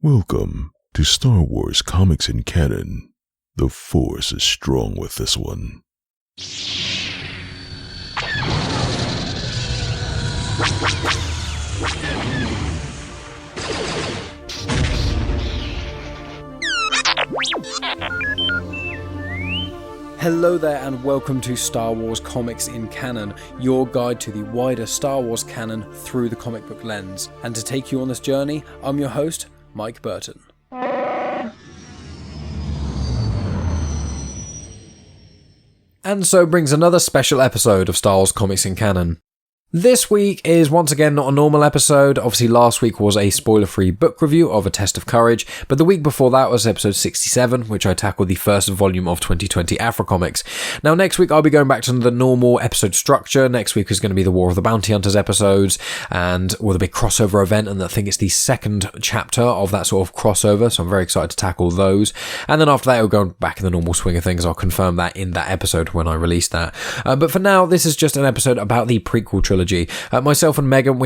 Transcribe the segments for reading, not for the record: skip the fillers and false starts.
Welcome to Star Wars Comics in Canon. The Force is strong with this one. Hello there and welcome to Star Wars Comics in Canon, your guide to the wider Star Wars canon through the comic book lens. And to take you on this journey, I'm your host, Mike Burton. And so brings another special episode of Star Wars Comics in Canon. This week is once again not a normal episode. Obviously last week was a spoiler-free book review of A Test of Courage, but the week before that was episode 67, which I tackled the first volume of 2020 Afro Comics. Now next week I'll be going back to the normal episode structure. Next week is going to be the War of the Bounty Hunters episodes, and with a big crossover event, and I think it's the second chapter of that sort of crossover, so I'm very excited to tackle those. And then after that it'll go back in the normal swing of things. I'll confirm that in that episode when I release that. But for now, this is just an episode about the Prequel Trilogy. Myself and Megan,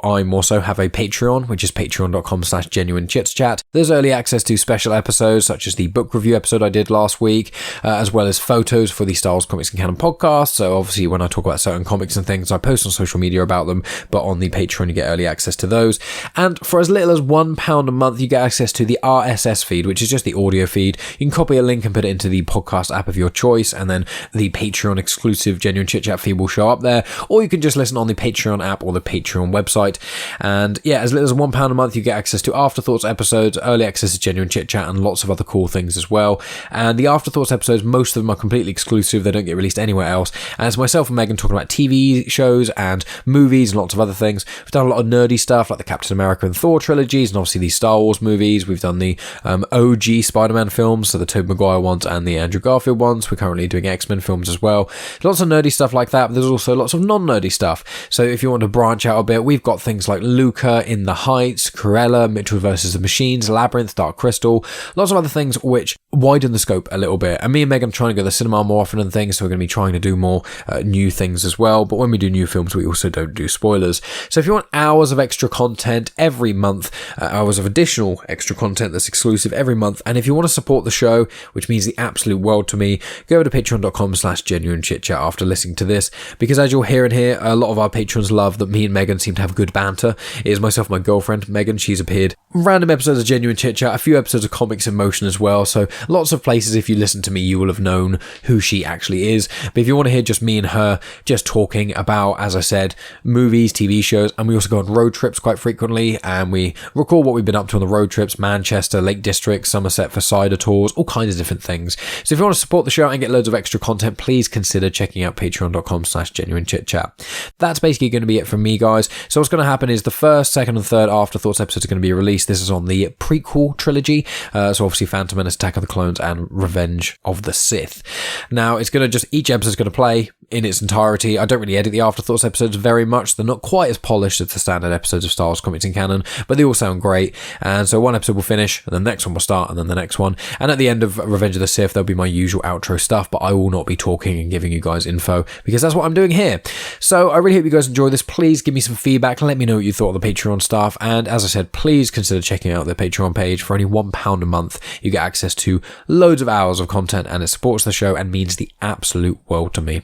I more so have a Patreon, which is patreon.com/genuine Chit-Chat. There's early access to special episodes, such as the book review episode I did last week, as well as photos for the Star Wars Comics and Canon podcast. So obviously when I talk about certain comics and things, I post on social media about them, but on the Patreon you get early access to those. And for as little as £1 a month, you get access to the RSS feed, which is just the audio feed. You can copy a link and put it into the podcast app of your choice, and then the Patreon exclusive Genuine Chit-Chat feed will show up there, or you can just listen on the Patreon app or the Patreon website. And yeah, as little as £1 a month, you get access to Afterthoughts episodes, early access to Genuine Chit-Chat, and lots of other cool things as well. And the Afterthoughts episodes, most of them are completely exclusive. They don't get released anywhere else. And it's myself and Megan talking about TV shows and movies and lots of other things. We've done a lot of nerdy stuff like the Captain America and Thor trilogies, and obviously the Star Wars movies. We've done the OG Spider-Man films, so the Tobey Maguire ones and the Andrew Garfield ones. We're currently doing X-Men films as well. Lots of nerdy stuff like that, but there's also lots of non-nerdy stuff. So if you want to branch out a bit, we've got things like Luca, In the Heights, Cruella, Mitchell vs. the Machines, Labyrinth, Dark Crystal, lots of other things which widen the scope a little bit. And me and Megan are trying to go to the cinema more often and things, so we're going to be trying to do more new things as well. But when we do new films, we also don't do spoilers. So if you want hours of extra content every month, hours of additional extra content that's exclusive every month, and if you want to support the show, which means the absolute world to me, go over to patreon.com/genuine chit-chat after listening to this, because as you'll hear in here, a lot of our patrons love that me and Megan seem to have good banter. It is myself and my girlfriend, Megan. She's appeared random episodes of Genuine Chit-Chat, a few episodes of Comics in Motion as well, so lots of places if you listen to me you will have known who she actually is. But if you want to hear just me and her just talking about, as I said, movies, TV shows, and we also go on road trips quite frequently, and we record what we've been up to on the road trips: Manchester, Lake District, Somerset for cider tours, all kinds of different things. So if you want to support the show and get loads of extra content, please consider checking out patreon.com/genuine chit-chat. That's basically going to be it from me, guys. So what's going to happen is the first, second and third Afterthoughts episodes are going to be released. This is on the Prequel Trilogy, so obviously Phantom Menace, Attack of the Clones, and Revenge of the Sith. Now it's going to just, each episode's going to play in its entirety. I don't really edit the Afterthoughts episodes very much. They're not quite as polished as the standard episodes of Star Wars Comics in Canon, but they all sound great. And so one episode will finish, and then the next one will start, and then the next one. And at the end of Revenge of the Sith, there'll be my usual outro stuff, but I will not be talking and giving you guys info, because that's what I'm doing here. So I really hope you guys enjoy this. Please give me some feedback. Let me know what you thought of the Patreon stuff. And as I said, please consider checking out the Patreon page. For only £1 a month, you get access to loads of hours of content, and it supports the show and means the absolute world to me.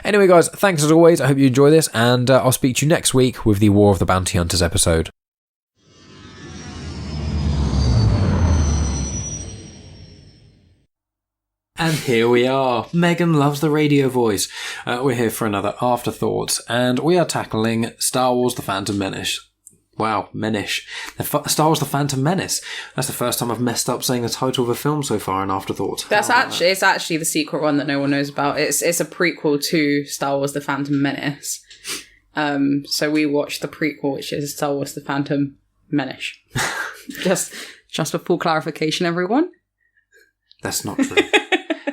Anyway, guys, thanks as always. I hope you enjoy this, and I'll speak to you next week with the War of the Bounty Hunters episode. And here we are. Megan loves the radio voice. We're here for another Afterthoughts, and we are tackling Star Wars The Phantom Menace. Wow, Menace. Star Wars The Phantom Menace. That's the first time I've messed up saying the title of a film so far in Afterthoughts. It's actually the secret one that no one knows about. It's a prequel to Star Wars The Phantom Menace. So we watched the prequel, which is Star Wars The Phantom Menace. just for full clarification, everyone. That's not true.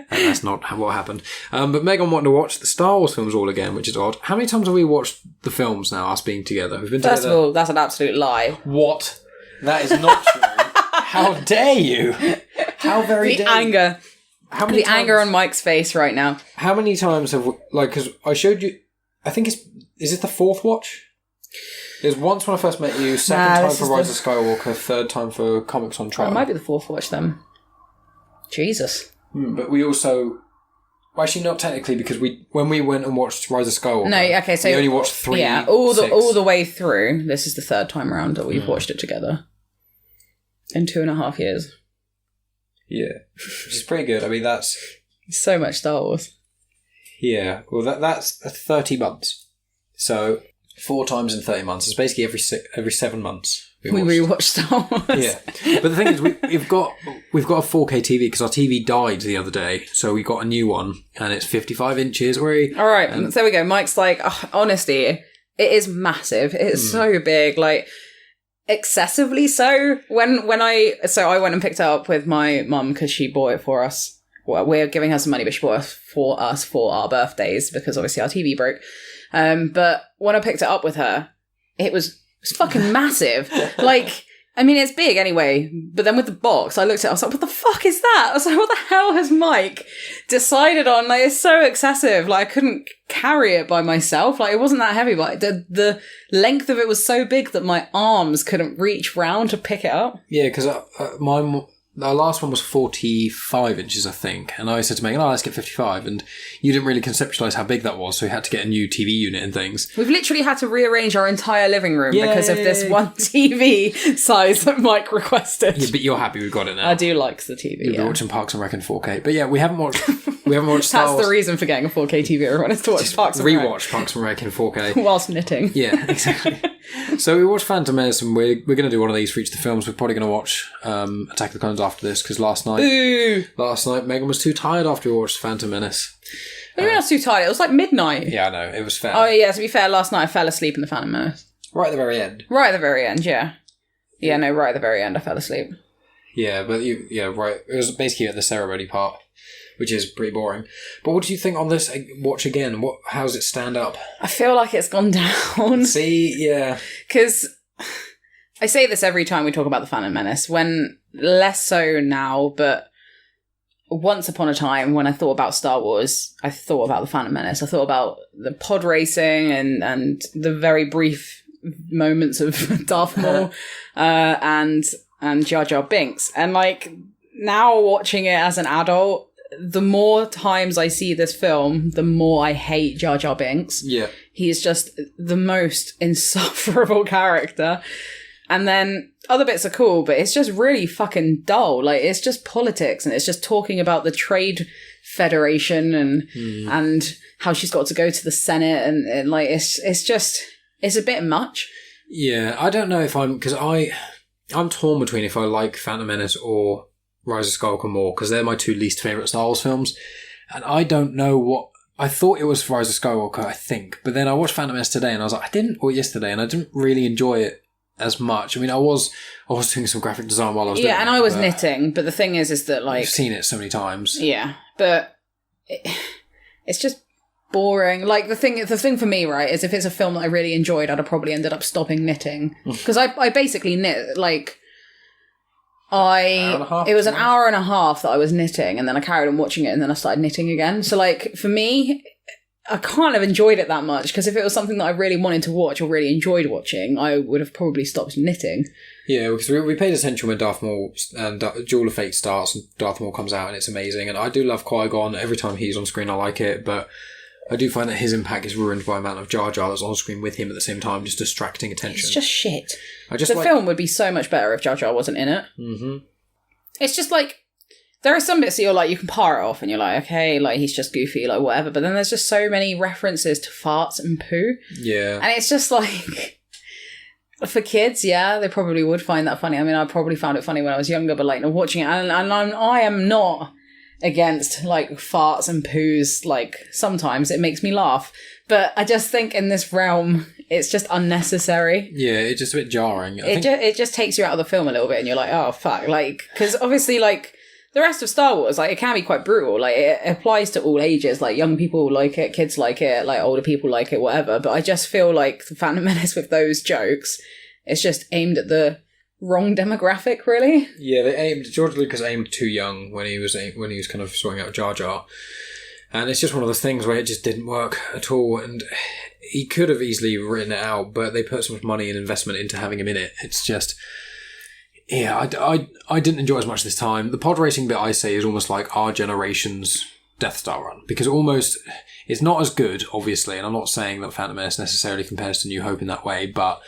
That's not what happened. But Megan wanted to watch the Star Wars films all again, which is odd. How many times have we watched the films now, us being together? We've been First of all, that's an absolute lie. What? That is not true. How dare you? How very dare anger. How many the anger on Mike's face right now. How many times have we, because I showed you, I think is it the fourth watch? It was once when I first met you, second time for Rise of Skywalker, third time for Comics on Trial. It might be the fourth watch then. Jesus. But we also... Well, actually, not technically, because when we went and watched Rise of Skywalker... No, okay, so... we only watched 3, Yeah, all the way through. This is the third time around that we've watched it together. In 2.5 years. Yeah. Which is pretty good. I mean, that's... So much Star Wars. Yeah. Well, that's 30 months. So, 4 times in 30 months. It's basically every 7 months. We rewatched Star Wars. Yeah. But the thing is, we've got a 4K TV because our TV died the other day. So we got a new one and it's 55 inches. All right. So there we go. Mike's like, oh, honestly, it is massive. It's so big. Like, excessively so. When I went and picked it up with my mum because she bought it for us. Well, we're giving her some money, but she bought it for us for our birthdays because obviously our TV broke. But when I picked it up with her, it was fucking massive. Like, I mean, it's big anyway. But then with the box, I looked at it, I was like, what the fuck is that? I was like, what the hell has Mike decided on? Like, it's so excessive. Like, I couldn't carry it by myself. Like, it wasn't that heavy, but the length of it was so big that my arms couldn't reach round to pick it up. Yeah, because our last one was 45 inches, I think. And I said to Megan, let's get 55. And you didn't really conceptualise how big that was, so we had to get a new TV unit and things. We've literally had to rearrange our entire living room because of this one TV size that Mike requested. Yeah, but you're happy we've got it now. I do like the TV, You'll be watching Parks and Rec in 4K. But yeah, we haven't watched Star Wars. That's the reason for getting a 4K TV, everyone, is to watch Parks and Rec. Rewatch Parks and Rec in 4K. Whilst knitting. Yeah, exactly. So we watched Phantom Menace, and we're going to do one of these for each of the films. We're probably going to watch Attack of the Clones after this, because last night Megan was too tired after we watched Phantom Menace. I mean, I was too tired. It was like midnight. Yeah, I know. It was fair. Oh, yeah, to be fair, last night I fell asleep in the Phantom Menace. Right at the very end. Right at the very end, yeah. Yeah, no, right at the very end I fell asleep. Yeah, but right. It was basically at the ceremony part, which is pretty boring. But what do you think on this watch again? How does it stand up? I feel like it's gone down. See, yeah. Because I say this every time we talk about the Phantom Menace, when less so now, but once upon a time when I thought about Star Wars, I thought about the Phantom Menace. I thought about the pod racing and the very brief moments of Darth Maul and Jar Jar Binks. And like now watching it as an adult, the more times I see this film, the more I hate Jar Jar Binks. Yeah. He's just the most insufferable character. And then other bits are cool, but it's just really fucking dull. Like, it's just politics, and it's just talking about the Trade Federation and how she's got to go to the Senate, and like, it's a bit much. Yeah, I don't know if because I'm torn between if I like Phantom Menace or Rise of Skywalker more, because they're my two least favourite Star Wars films. And I don't know what... I thought it was Rise of Skywalker, I think. But then I watched Phantom Menace today, and I was like, yesterday, and I didn't really enjoy it as much. I mean, I was doing some graphic design while I was doing it. Yeah, and I was knitting, but the thing is that, like... I've seen it so many times. Yeah, but it's just boring. Like, the thing for me, right, is if it's a film that I really enjoyed, I'd have probably ended up stopping knitting. Because I basically knit, like... It was an hour and a half that I was knitting, and then I carried on watching it, and then I started knitting again. So, like, for me, I can't have enjoyed it that much, because if it was something that I really wanted to watch or really enjoyed watching, I would have probably stopped knitting. Yeah, because we paid attention when Darth Maul and Duel of Fate starts, and Darth Maul comes out, and it's amazing. And I do love Qui-Gon. Every time he's on screen, I like it, but I do find that his impact is ruined by the amount of Jar Jar that's on screen with him at the same time, just distracting attention. It's just shit. The film would be so much better if Jar Jar wasn't in it. Mm-hmm. It's just like, there are some bits that you're like, you can par it off and you're like, okay, like, he's just goofy, like, whatever. But then there's just so many references to farts and poo. Yeah. And it's just like, for kids, yeah, they probably would find that funny. I mean, I probably found it funny when I was younger, but like, watching it, and I am not against like farts and poos. Like, sometimes it makes me laugh, but I just think in this realm it's just unnecessary. Yeah, it's just a bit jarring. It just takes you out of the film a little bit, and you're like, oh fuck, like, because obviously, like, the rest of Star Wars, like, it can be quite brutal. Like, it applies to all ages. Like, young people like it, kids like it, like, older people like it, whatever. But I just feel like the Phantom Menace with those jokes, it's just aimed at the wrong demographic, really. Yeah, George Lucas aimed too young when he was kind of sorting out Jar Jar. And it's just one of those things where it just didn't work at all. And he could have easily written it out, but they put so much money and investment into having him in it. It's just... Yeah, I didn't enjoy it as much this time. The pod racing bit, I say, is almost like our generation's Death Star run. Because it's not as good, obviously, and I'm not saying that Phantom Menace necessarily compares to New Hope in that way, but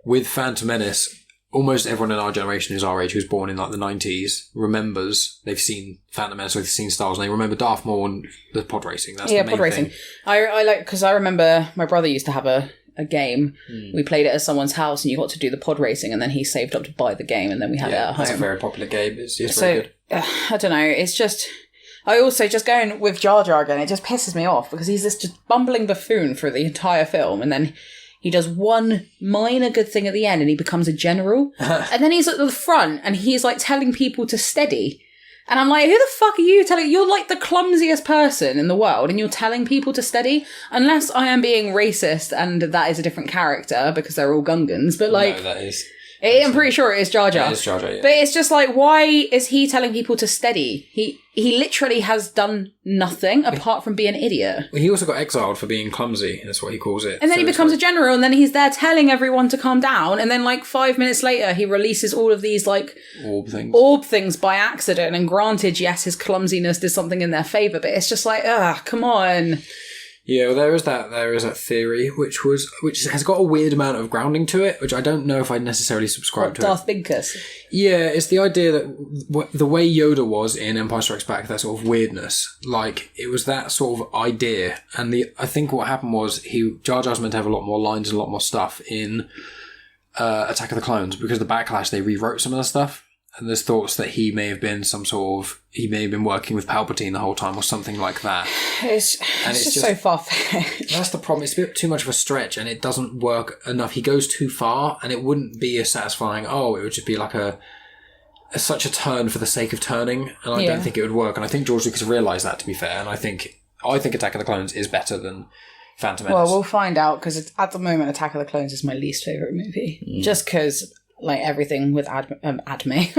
with Phantom Menace, almost everyone in our generation who's our age, who's born in like the 90s, remembers they've seen Phantom Menace, or they've seen Star Wars, and they remember Darth Maul and the pod racing. That's the main pod racing. thing. I like, because I remember my brother used to have a game. We played it at someone's house, and you got to do the pod racing, and then he saved up to buy the game, and then we had it at home. It's a very popular game. It's very good. I don't know. It's just... I also, just going with Jar Jar again, it just pisses me off, because he's this just bumbling buffoon for the entire film, and then he does one minor good thing at the end, and he becomes a general. And then he's at the front, and he's like telling people to steady. And I'm like, who the fuck are you telling? You're like the clumsiest person in the world, and you're telling people to steady? Unless I am being racist, and that is a different character, because they're all Gungans. But like... No, that is... I'm pretty sure it is Jar Jar. It is Jar Jar, yeah. But it's just like, why is he telling people to steady? He literally has done nothing apart from be an idiot. Well, he also got exiled for being clumsy, that's what he calls it. And then he becomes a general, and then he's there telling everyone to calm down, and then like 5 minutes later he releases all of these like orb things by accident, and granted, yes, his clumsiness did something in their favour, but it's just like, come on. Yeah, well, there is that theory, which has got a weird amount of grounding to it, which I don't know if I necessarily subscribe to. Darth Binkus. Yeah, it's the idea that the way Yoda was in Empire Strikes Back, that sort of weirdness, like it was that sort of idea, and I think what happened was Jar Jar's meant to have a lot more lines and a lot more stuff in Attack of the Clones, because of the backlash they rewrote some of the stuff. And there's thoughts that he may have been he may have been working with Palpatine the whole time or something like that. It's just so far-fetched. That's the problem. It's a bit too much of a stretch, and it doesn't work enough. He goes too far, and it wouldn't be as satisfying. It would just be like such a turn for the sake of turning, and I don't think it would work. And I think George Lucas realised that, to be fair, and I think Attack of the Clones is better than Phantom Menace. Well, we'll find out, because at the moment Attack of the Clones is my least favourite movie. Just because... like everything with Adme.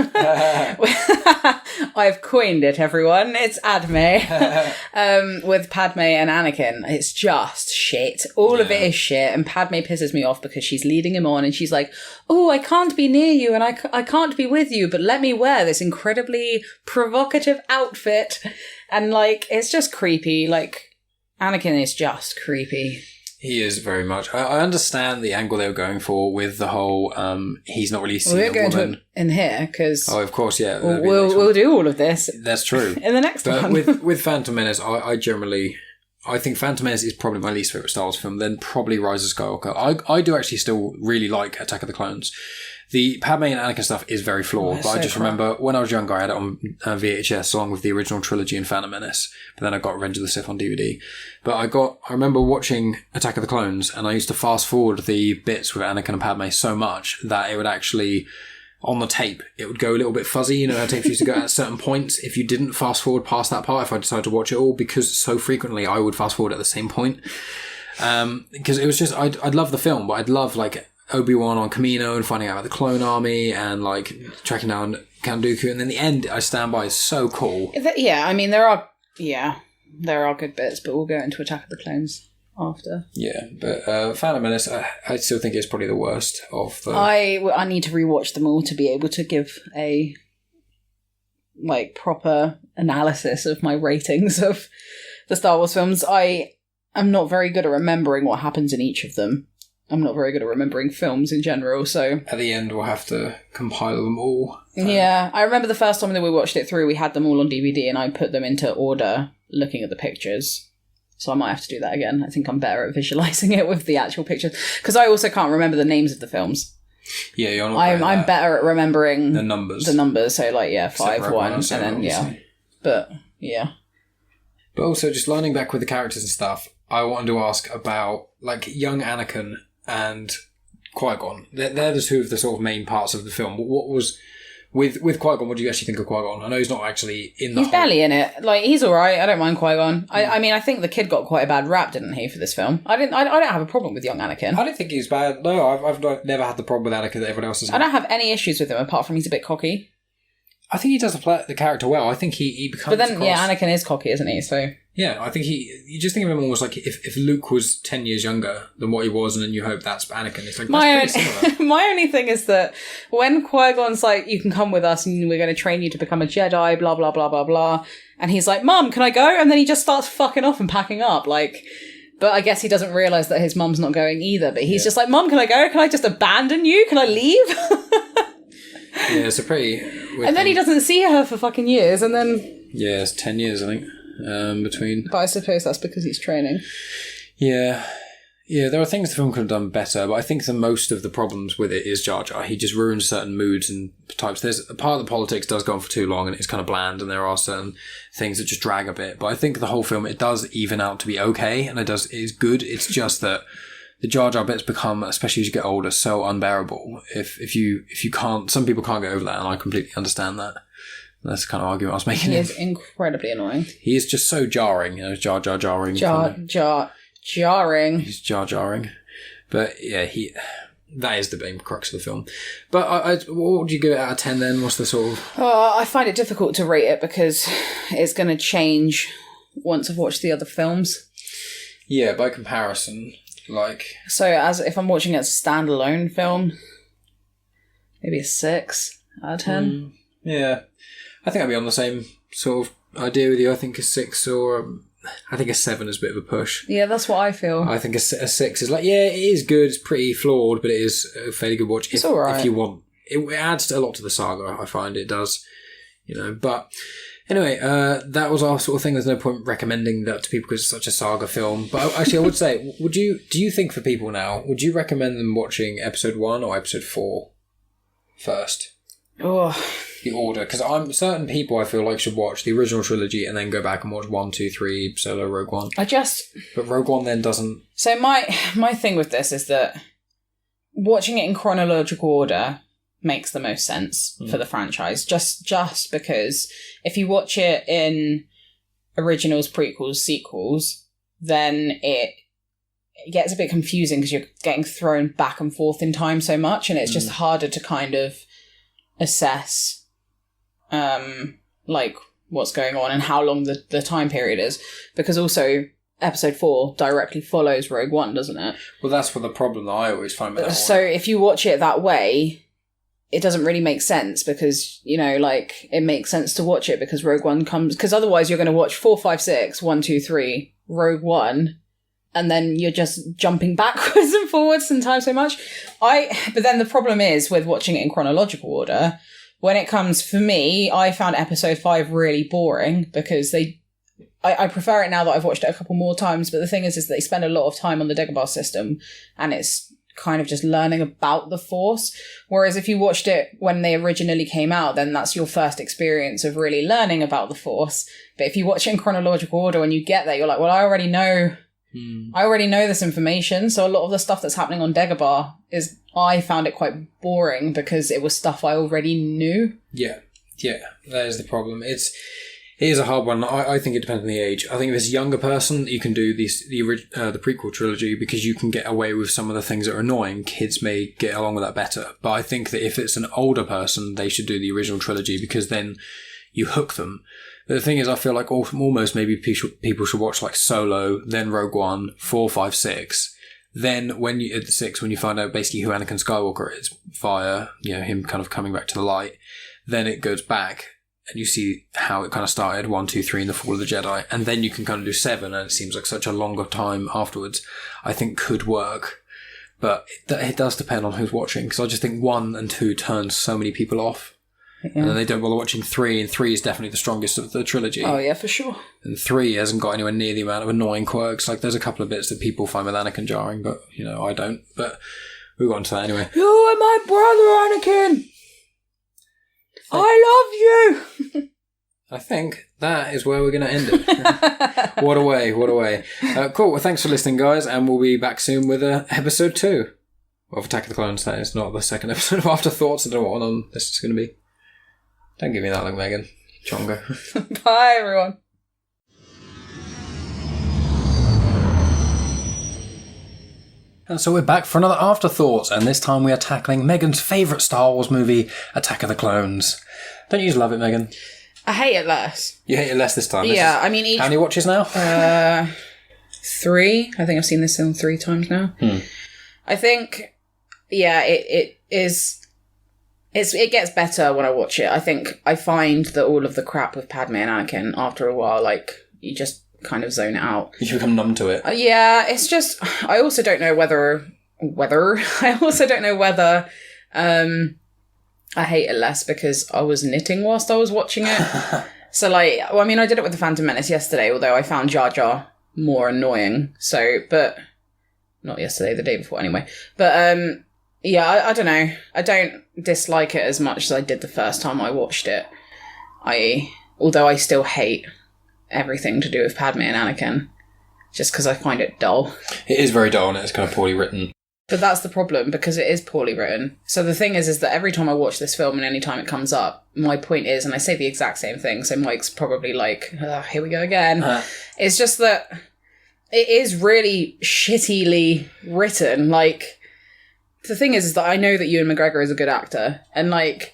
I've coined it, everyone. It's Adme. With Padme and Anakin. It's just shit. All of it is shit. And Padme pisses me off because she's leading him on, and she's like, oh, I can't be near you, and I can't be with you, but let me wear this incredibly provocative outfit. And like, it's just creepy. Like, Anakin is just creepy. He is very much. I understand the angle they were going for with the whole he's not really seen a woman. We're going to in here because of course, yeah. We'll do all of this. That's true. In the next one. with Phantom Menace, I think Phantom Menace is probably my least favourite Star Wars film. Then probably Rise of Skywalker. I do actually still really like Attack of the Clones. The Padme and Anakin stuff is very flawed, but I just remember when I was younger, I had it on VHS along with the original trilogy and Phantom Menace, but then I got Revenge of the Sith on DVD. But I remember watching Attack of the Clones, and I used to fast forward the bits with Anakin and Padme so much that it would actually, on the tape, it would go a little bit fuzzy. You know how tapes used to go at certain points if you didn't fast forward past that part, if I decided to watch it all, because so frequently I would fast forward at the same point. Because it was just, I'd love the film, but I'd love like Obi-Wan on Kamino and finding out about the clone army and like tracking down Count Dooku, and then the end I stand by is so cool. Yeah, I mean there are good bits, but we'll go into Attack of the Clones after. Yeah, but Phantom Menace, I still think it's probably the worst of the... I need to rewatch them all to be able to give a like proper analysis of my ratings of the Star Wars films. I am not very good at remembering what happens in each of them. I'm not very good at remembering films in general, so... At the end, we'll have to compile them all. Yeah, I remember the first time that we watched it through, we had them all on DVD, and I put them into order, looking at the pictures. So I might have to do that again. I think I'm better at visualising it with the actual pictures. Because I also can't remember the names of the films. Yeah, you're not I'm better at remembering... The numbers. So, like, 5-1, and then, obviously. But, yeah. But also, just lining back with the characters and stuff, I wanted to ask about, like, young Anakin and Qui-Gon. They're the two of the sort of main parts of the film. What was... With Qui-Gon, what do you actually think of Qui-Gon? I know he's not actually in the... He's barely in it. Like, he's alright. I don't mind Qui-Gon. I mean, I think the kid got quite a bad rap, didn't he, for this film? I don't have a problem with young Anakin. I don't think he's bad. No, I've never had the problem with Anakin that everyone else has had. I don't have any issues with him, apart from he's a bit cocky. I think he does the character well. I think he becomes... But then, Anakin is cocky, isn't he? So... Yeah, I think you just think of him almost like if Luke was 10 years younger than what he was, and then you hope that's Anakin. It's like, that's pretty similar. My only thing is that when Qui-Gon's like, you can come with us and we're going to train you to become a Jedi, blah, blah, blah, blah, blah. And he's like, Mum, can I go? And then he just starts fucking off and packing up. Like, but I guess he doesn't realise that his mum's not going either. But he's just like, Mum, can I go? Can I just abandon you? Can I leave? Yeah, it's a pretty weird and then thing. he doesn't see her for fucking years. And then... Yeah, it's 10 years, I think. Between. But I suppose that's because he's training. Yeah, there are things the film could have done better, but I think the most of the problems with it is Jar Jar. He just ruins certain moods and types. There's a part of the politics does go on for too long and it's kind of bland, and there are certain things that just drag a bit. But I think the whole film, it does even out to be okay, and it is good. It's just that the Jar Jar bits become, especially as you get older, so unbearable. If you can't, some people can't get over that, and I completely understand that. That's the kind of argument I was making. He is incredibly annoying. He is just so jarring, Jar Jar jarring. Jarring. He's jarring. But yeah, that is the main crux of the film. But what would you give it out of 10 then? What's the sort of... I find it difficult to rate it because it's going to change once I've watched the other films. Yeah, by comparison, like... So as if I'm watching it as a standalone film, maybe a 6 out of 10. Yeah. I think I'd be on the same sort of idea with you. I think a 6 or... I think a 7 is a bit of a push. Yeah, that's what I feel. I think a 6 is like, yeah, it is good, it's pretty flawed, but it is a fairly good watch. It's alright. If you want. It adds a lot to the saga, I find it does. But anyway, that was our sort of thing. There's no point recommending that to people because it's such a saga film. But actually, I would say, do you think for people now, would you recommend them watching episode 1 or episode 4 first? Oh, the order, because I'm certain people I feel like should watch the original trilogy and then go back and watch 1, 2, 3, Solo, Rogue One. But Rogue One then doesn't... So my thing with this is that watching it in chronological order makes the most sense for the franchise. Just because if you watch it in originals, prequels, sequels, then it gets a bit confusing because you're getting thrown back and forth in time so much, and it's just harder to kind of assess like what's going on and how long the time period is, because also episode 4 directly follows Rogue One, doesn't it? Well, that's what the problem that I always find with that so if you watch it that way, it doesn't really make sense, because like it makes sense to watch it because Rogue One comes, because otherwise you're going to watch 4, 5, 6, 1, 2, 3 Rogue One, and then you're just jumping backwards and forwards in time so much. But then the problem is with watching it in chronological order, when it comes, for me, I found episode 5 really boring because I prefer it now that I've watched it a couple more times, but the thing is that they spend a lot of time on the Dagobah system, and it's kind of just learning about the Force. Whereas if you watched it when they originally came out, then that's your first experience of really learning about the Force. But if you watch it in chronological order, when you get there, you're like, well, I already know this information, so a lot of the stuff that's happening on Dagobah I found it quite boring because it was stuff I already knew. Yeah, that is the problem. It is a hard one. I think it depends on the age. I think if it's a younger person, you can do the prequel trilogy because you can get away with some of the things that are annoying. Kids may get along with that better. But I think that if it's an older person, they should do the original trilogy because then you hook them. But the thing is, I feel like almost maybe people should watch like Solo, then Rogue One, 4, 5, 6. Then at the 6, when you find out basically who Anakin Skywalker is via, him kind of coming back to the light, then it goes back and you see how it kind of started, 1, 2, 3 in the Fall of the Jedi, and then you can kind of do 7, and it seems like such a longer time afterwards. I think could work, but it does depend on who's watching, because I just think 1 and 2 turn so many people off. Yeah. And then they don't bother watching 3, and 3 is definitely the strongest of the trilogy. Oh yeah, for sure. And 3 hasn't got anywhere near the amount of annoying quirks. Like, there's a couple of bits that people find with Anakin jarring, but, I don't. But we got into that anyway. You are my brother, Anakin! I love you! I think that is where we're going to end it. What a way. Cool, well, thanks for listening, guys, and we'll be back soon with episode 2 of Attack of the Clones. That is not the second episode of Afterthoughts. I don't know what this is going to be. Don't give me that look, Megan. Chongo. Bye, everyone. And so we're back for another Afterthoughts, and this time we are tackling Megan's favourite Star Wars movie, Attack of the Clones. Don't you just love it, Megan? I hate it less. You hate it less this time? Yeah, I mean... How many watches now? 3. I think I've seen this film 3 times now. I think, yeah, it is... It gets better when I watch it. I think I find that all of the crap with Padme and Anakin, after a while, like, you just kind of zone it out. You should become numb to it. Yeah, it's just... I also don't know whether... I hate it less because I was knitting whilst I was watching it. So, like, well, I mean, I did it with The Phantom Menace yesterday, although I found Jar Jar more annoying. So, but... Not yesterday, the day before, anyway. But, yeah, I don't know. I don't dislike it as much as I did the first time I watched it. Although I still hate everything to do with Padme and Anakin, just because I find it dull. It is very dull and it's kind of poorly written. But that's the problem, because it is poorly written. So the thing is that every time I watch this film and any time it comes up, my point is, and I say the exact same thing, so Mike's probably like, here we go again. It's just that it is really shittily written. Like, the thing is that I know that Ewan McGregor is a good actor, and like,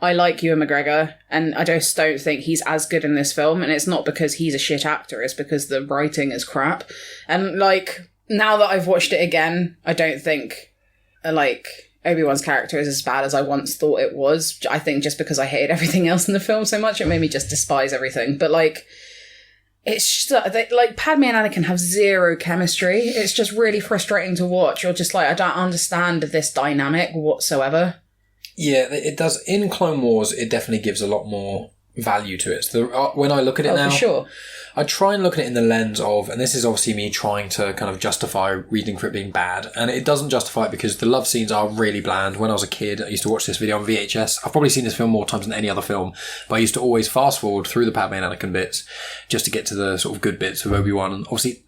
I like Ewan McGregor, and I just don't think he's as good in this film, and it's not because he's a shit actor, it's because the writing is crap. And like, now that I've watched it again, I don't think, like, Obi-Wan's character is as bad as I once thought it was. I think just because I hated everything else in the film so much, it made me just despise everything. But like, it's just, like, Padme and Anakin have zero chemistry. It's just really frustrating to watch. You're just like, I don't understand this dynamic whatsoever. Yeah, it does. In Clone Wars, it definitely gives a lot more value to it. So when I look at it now, for sure. I try and look at it in the lens of, and this is obviously me trying to kind of justify reading for it being bad, and it doesn't justify it because the love scenes are really bland. When I was a kid, I used to watch this video on VHS. I've probably seen this film more times than any other film, but I used to always fast forward through the Padme and Anakin bits just to get to the sort of good bits of Obi-Wan. And obviously,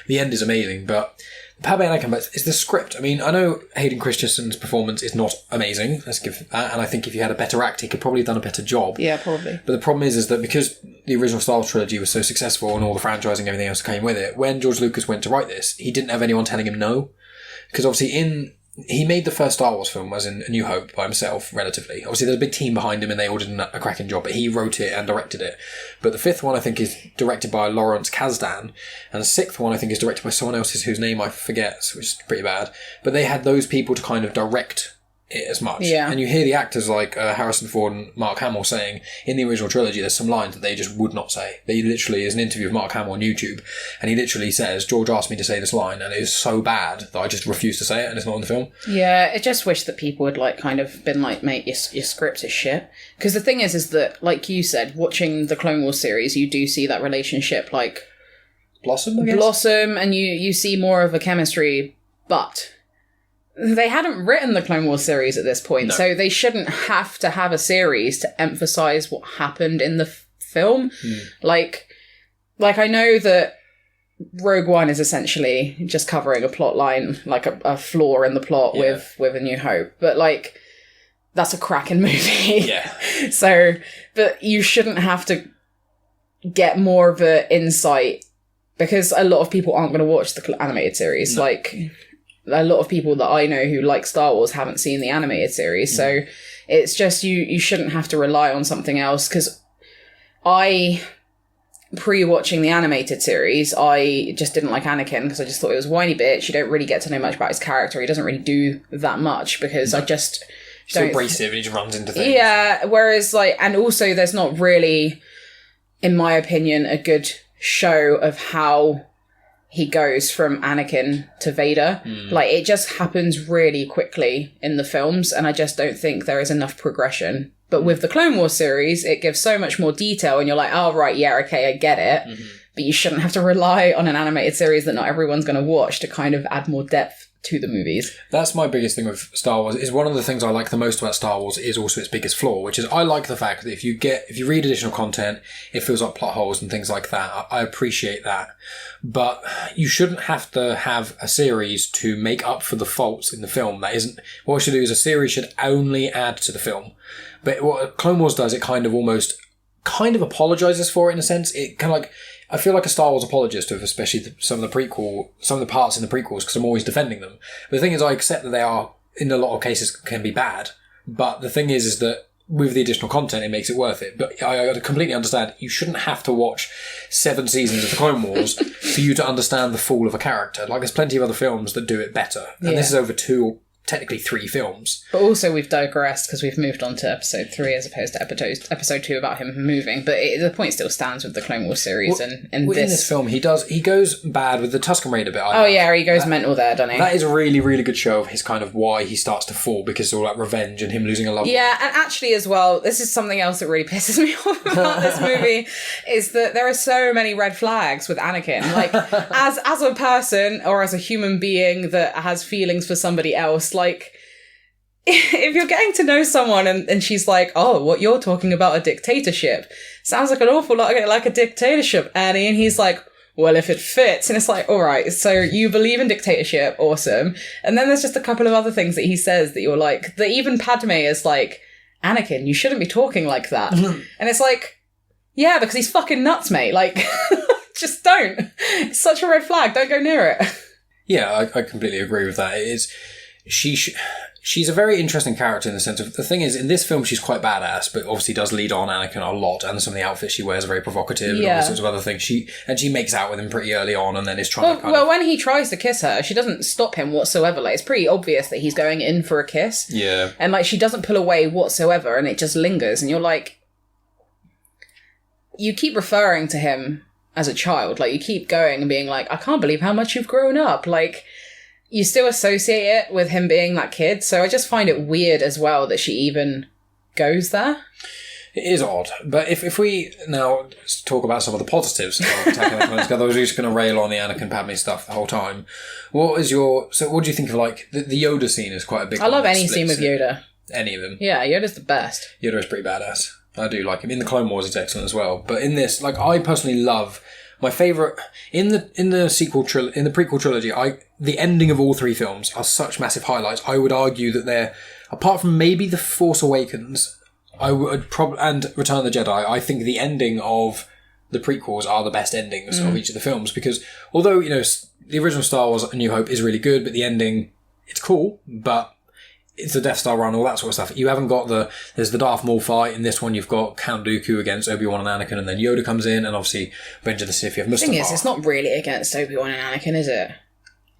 the end is amazing, but Padme and Anakin bits is the script. I mean, I know Hayden Christensen's performance is not amazing, let's give that, and I think if you had a better actor, he could probably have done a better job. Yeah, probably. But the problem is that because the original Star Wars trilogy was so successful and all the franchising and everything else came with it, when George Lucas went to write this, he didn't have anyone telling him no. Because obviously he made the first Star Wars film, as in A New Hope, by himself, relatively. Obviously there's a big team behind him and they all did a cracking job, but he wrote it and directed it. But the fifth one, I think, is directed by Lawrence Kasdan, and the sixth one, I think, is directed by someone else whose name I forget, which is pretty bad. But they had those people to kind of direct it as much. Yeah. And you hear the actors like Harrison Ford and Mark Hamill saying, in the original trilogy, there's some lines that they just would not say. They literally, there's an interview of Mark Hamill on YouTube, and he literally says, George asked me to say this line, and it is so bad that I just refuse to say it, and it's not in the film. Yeah, I just wish that people had, like, kind of been like, mate, your script is shit. Because the thing is that, like you said, watching the Clone Wars series, you do see that relationship, like, Blossom, I guess? Blossom, and you see more of a chemistry, but they hadn't written the Clone Wars series at this point, No. so they shouldn't have to have a series to emphasize what happened in the film. Like I know that Rogue One is essentially just covering a plot line, like a flaw in the plot with A New Hope, but like, that's a cracking movie. Yeah. So, but you shouldn't have to get more of an insight, because a lot of people aren't going to watch the animated series. No. Like, a lot of people that I know who like Star Wars haven't seen the animated series. So it's just, you shouldn't have to rely on something else. Because pre-watching the animated series, I just didn't like Anakin because I just thought it was a whiny bitch. You don't really get to know much about his character. He doesn't really do that much because I just He's so abrasive and he just runs into things. Yeah, whereas like, and also there's not really, in my opinion, a good show of how he goes from Anakin to Vader. Like, it just happens really quickly in the films, and I just don't think there is enough progression. But with the Clone Wars series, it gives so much more detail, and you're like, oh, right, yeah, okay, I get it. But you shouldn't have to rely on an animated series that not everyone's going to watch to kind of add more depth to the movies. That's my biggest thing with Star Wars. Is one of the things I like the most about Star Wars is also its biggest flaw, which is I like the fact that if you read additional content, it fills up plot holes and things like that. I appreciate that. But you shouldn't have to have a series to make up for the faults in the film. That isn't, what it should do is a series should only add to the film. But what Clone Wars does, it kind of apologizes for it in a sense. It kind of like, I feel like a Star Wars apologist of especially some of the parts in the prequels, because I'm always defending them. But the thing is, I accept that they are, in a lot of cases, can be bad. But the thing is that with the additional content, it makes it worth it. But I completely understand, you shouldn't have to watch 7 seasons of the Clone Wars for you to understand the fall of a character. Like, there's plenty of other films that do it better. And this is over 2, technically 3 films. But also we've digressed because we've moved on to episode 3 as opposed to episode 2 about him moving. But the point still stands with the Clone Wars series. And in this film, he goes bad with the Tusken Raider bit. He goes mental there, doesn't he? That is a really, really good show of his kind of why he starts to fall, because it's all like revenge and him losing a loved one. Yeah, and actually as well, this is something else that really pisses me off about this movie, is that there are so many red flags with Anakin. Like, as a person or as a human being that has feelings for somebody else, like, if you're getting to know someone and she's like, oh, what you're talking about, a dictatorship, sounds like an awful lot like a dictatorship, Annie. And he's like, well, if it fits. And it's like, all right, so you believe in dictatorship, awesome. And then there's just a couple of other things that he says that you're like, that even Padme is like, Anakin, you shouldn't be talking like that. And it's like, yeah, because he's fucking nuts, mate. Like, just don't. It's such a red flag. Don't go near it. Yeah, I completely agree with that. It is, she's a very interesting character in the sense of, the thing is, in this film she's quite badass, but obviously does lead on Anakin a lot, and some of the outfits she wears are very provocative and all sorts of other things. She makes out with him pretty early on, and then is trying to Well, when he tries to kiss her, she doesn't stop him whatsoever. Like, it's pretty obvious that he's going in for a kiss. Yeah. And like, she doesn't pull away whatsoever, and it just lingers, and you're like, you keep referring to him as a child. Like, you keep going and being like, I can't believe how much you've grown up. Like, you still associate it with him being that kid. So I just find it weird as well that she even goes there. It is odd. But if we now talk about some of the positives of Attack of the Clones, otherwise we're just going to rail on the Anakin Padme stuff the whole time. What do you think of, like, the Yoda scene is quite a big I love any scene with Yoda. Any of them. Yeah, Yoda's the best. Yoda is pretty badass. I do like him. In the Clone Wars, he's excellent as well. But in this, like, I personally love... My favourite in the prequel trilogy, the ending of all 3 films are such massive highlights. I would argue that they're, apart from maybe The Force Awakens, and Return of the Jedi, I think the ending of the prequels are the best endings of each of the films, because although, you know, the original Star Wars A New Hope is really good, but the ending, it's cool, but it's the Death Star run, all that sort of stuff. You haven't got there's the Darth Maul fight. In this one, you've got Count Dooku against Obi-Wan and Anakin, and then Yoda comes in, and obviously Revenge of the Sith, you have Mustafar. The thing is, it's not really against Obi-Wan and Anakin, is it?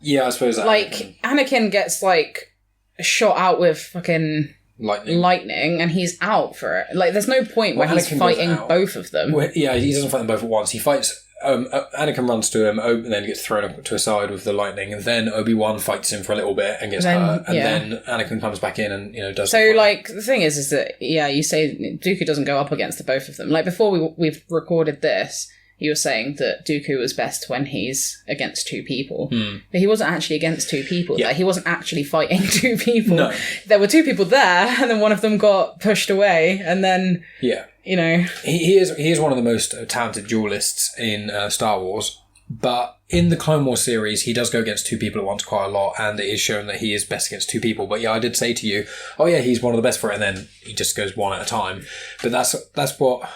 Yeah, I suppose that. Like, Anakin gets, like, shot out with fucking lightning, and he's out for it. Like, there's no point where he's fighting both of them. Well, yeah, he doesn't fight them both at once. He fights... Anakin runs to him, and then gets thrown up to a side with the lightning, and then Obi-Wan fights him for a little bit and gets hurt, and then Anakin comes back in and, you know, does... So, like, the thing is that, yeah, you say Dooku doesn't go up against the both of them. Like, before we've recorded this, you were saying that Dooku was best when he's against 2 people. But he wasn't actually against 2 people. Yeah. Like, he wasn't actually fighting 2 people. No. There were 2 people there, and then one of them got pushed away, and then... Yeah. You know... He is one of the most talented duelists in Star Wars, but in the Clone Wars series, he does go against 2 people at once quite a lot, and it is shown that he is best against 2 people. But yeah, I did say to you, oh yeah, he's one of the best for it, and then he just goes one at a time. But that's what...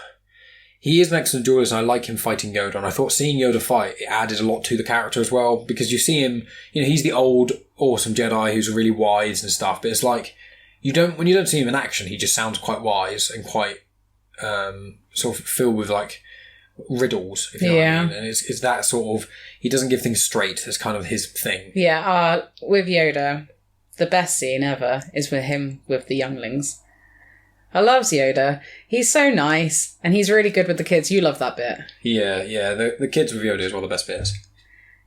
He is an excellent duelist, and I like him fighting Yoda, and I thought seeing Yoda fight, it added a lot to the character as well, because you see him, you know, he's the old, awesome Jedi who's really wise and stuff, but it's like, when you don't see him in action, he just sounds quite wise and quite... sort of filled with, like, riddles, if you know what I mean. And it's that sort of... He doesn't give things straight. That's kind of his thing. Yeah, with Yoda, the best scene ever is with him with the younglings. I love Yoda. He's so nice, and he's really good with the kids. You love that bit. Yeah. The kids with Yoda is one of the best bits.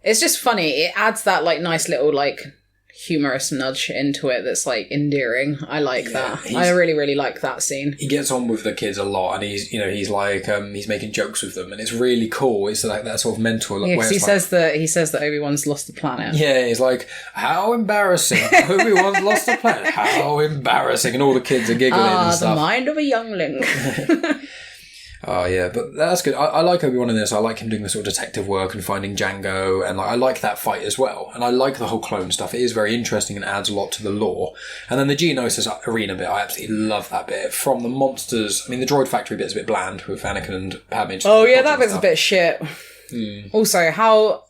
It's just funny. It adds that, like, nice little, like... humorous nudge into it that's, like, endearing. I like that. I really, really like that scene. He gets on with the kids a lot, and he's like he's making jokes with them, and it's really cool. It's like that sort of mental. Yeah, because he says that Obi-Wan's lost the planet. Yeah, he's like, how embarrassing! Obi-Wan's lost the planet. How embarrassing! And all the kids are giggling and stuff. The mind of a youngling. Oh yeah, but that's good. I like Obi-Wan in this. I like him doing the sort of detective work and finding Jango, and I like that fight as well. And I like the whole clone stuff. It is very interesting and adds a lot to the lore. And then the Geonosis arena bit, I absolutely love that bit. From the monsters, I mean, the droid factory bit's a bit bland with Anakin and Padme. Oh yeah, that bit's a bit shit. Also, how